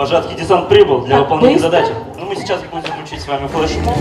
Вожатский десант прибыл для выполнения задачи. Ну, мы сейчас будем учить с вами флешмоб.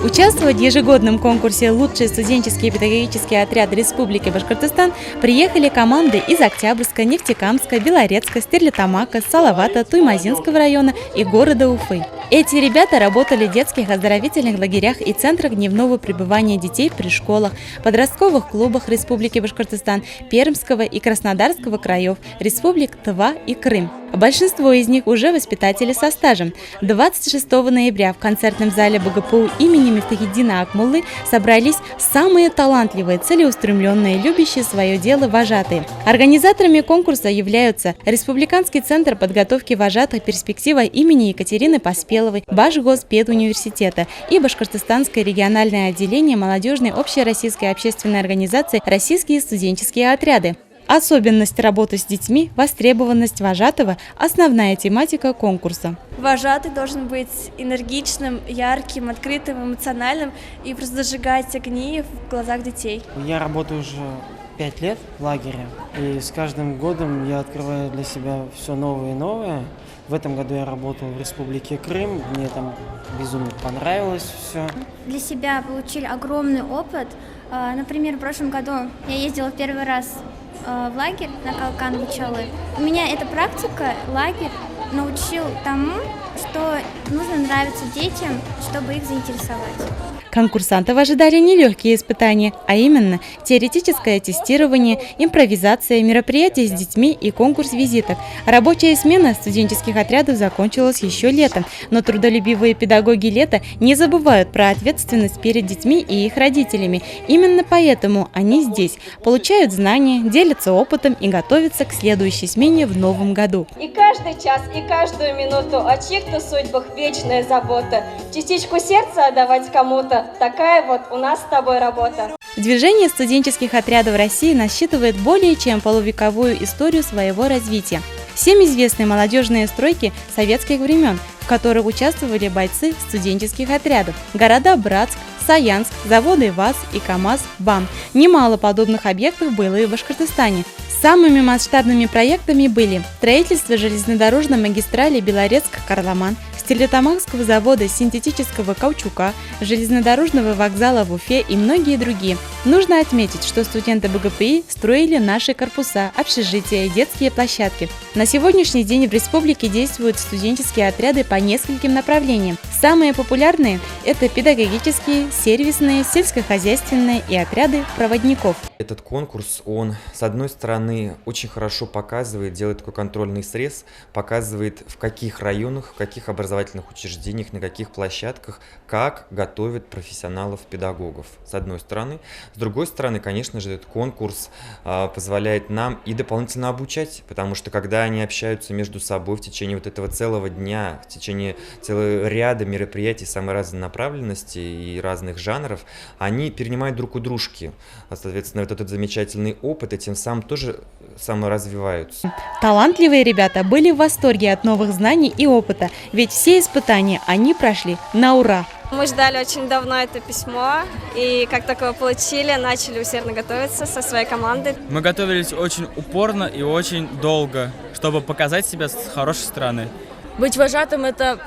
Участвовать в ежегодном конкурсе «Лучший студенческий педагогический отряд Республики Башкортостан» приехали команды из Октябрьска, Нефтекамска, Белорецка, Стерлитамака, Салавата, Туймазинского района и города Уфы. Эти ребята работали в детских оздоровительных лагерях и центрах дневного пребывания детей при школах, подростковых клубах Республики Башкортостан, Пермского и Краснодарского краев, республик Тыва и Крым. Большинство из них уже воспитатели со стажем. 26 ноября в концертном зале БГПУ имени Мифтахиддина Акмуллы собрались самые талантливые, целеустремленные, любящие свое дело вожатые. Организаторами конкурса являются Республиканский центр подготовки вожатых «Перспектива» имени Екатерины Поспеловой, Башгоспедуниверситета и Башкортостанское региональное отделение молодежной общероссийской общественной организации «Российские студенческие отряды». Особенность работы с детьми, востребованность вожатого – основная тематика конкурса. Вожатый должен быть энергичным, ярким, открытым, эмоциональным и просто зажигать огни в глазах детей. Я работаю уже 5 лет в лагере, и с каждым годом я открываю для себя все новое и новое. В этом году я работал в Республике Крым, мне там безумно понравилось все. Для себя получили огромный опыт. Например, в прошлом году я ездила первый раз в лагерь на Калкан-Вычалы. У меня эта практика, лагерь, научил тому, что нужно нравиться детям, чтобы их заинтересовать. Конкурсантов ожидали нелегкие испытания, а именно теоретическое тестирование, импровизация, мероприятия с детьми и конкурс визиток. Рабочая смена студенческих отрядов закончилась еще летом, но трудолюбивые педагоги лета не забывают про ответственность перед детьми и их родителями. Именно поэтому они здесь, получают знания, делятся опытом и готовятся к следующей смене в новом году. И каждый час, и каждую минуту о чьих-то судьбах вечная забота. Частичку сердца отдавать кому-то. Такая вот у нас с тобой работа. Движение студенческих отрядов России насчитывает более чем полувековую историю своего развития. Всем известны молодежные стройки советских времен, в которых участвовали бойцы студенческих отрядов. Города Братск, Саянск, заводы ВАЗ и КАМАЗ-БАМ. Немало подобных объектов было и в Башкортостане. Самыми масштабными проектами были строительство железнодорожной магистрали Белорецк-Карламан, Стерлитамакского завода синтетического каучука, железнодорожного вокзала в Уфе и многие другие. Нужно отметить, что студенты БГПИ строили наши корпуса, общежития и детские площадки. На сегодняшний день в республике действуют студенческие отряды по нескольким направлениям. Самые популярные – это педагогические, сервисные, сельскохозяйственные и отряды проводников. Этот конкурс, он, с одной стороны, очень хорошо показывает, делает такой контрольный срез, показывает, в каких районах, в каких образовательных учреждениях, на каких площадках, как готовят профессионалов-педагогов, с одной стороны. С другой стороны, конечно же, этот конкурс позволяет нам и дополнительно обучать, потому что когда они общаются между собой в течение вот этого целого дня, в течение целого ряда мероприятий самой разной направленности и разных жанров, они перенимают друг у дружки, соответственно, вот этот замечательный опыт, и тем самым тоже саморазвиваются. Талантливые ребята были в восторге от новых знаний и опыта, ведь все испытания они прошли на ура. Мы ждали очень давно это письмо, и как только его получили, начали усердно готовиться со своей командой. Мы готовились очень упорно и очень долго, чтобы показать себя с хорошей стороны. Быть вожатым это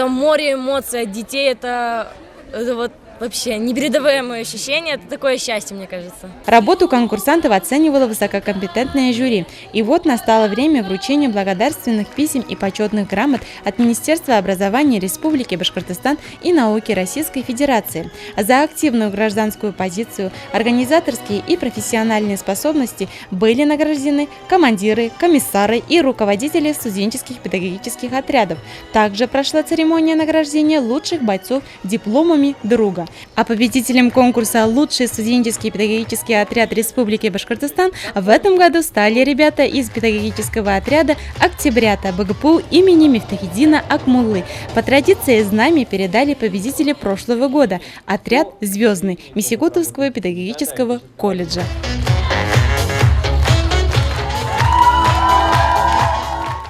море эмоций от детей, это вот вообще непередаваемое ощущение, это такое счастье, мне кажется. Работу конкурсантов оценивало высококомпетентное жюри. И вот настало время вручения благодарственных писем и почетных грамот от Министерства образования Республики Башкортостан и науки Российской Федерации. За активную гражданскую позицию, организаторские и профессиональные способности были награждены командиры, комиссары и руководители студенческих педагогических отрядов. Также прошла церемония награждения лучших бойцов дипломами друга. А победителем конкурса «Лучший студенческий педагогический отряд Республики Башкортостан» в этом году стали ребята из педагогического отряда «Октябрята» БГПУ имени Мифтахиддина Акмуллы. По традиции знамя передали победители прошлого года – отряд «Звездный» Мисигутовского педагогического колледжа.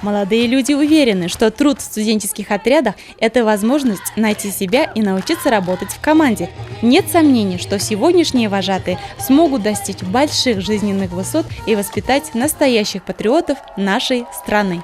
Молодые люди уверены, что труд в студенческих отрядах – это возможность найти себя и научиться работать в команде. Нет сомнений, что сегодняшние вожатые смогут достичь больших жизненных высот и воспитать настоящих патриотов нашей страны.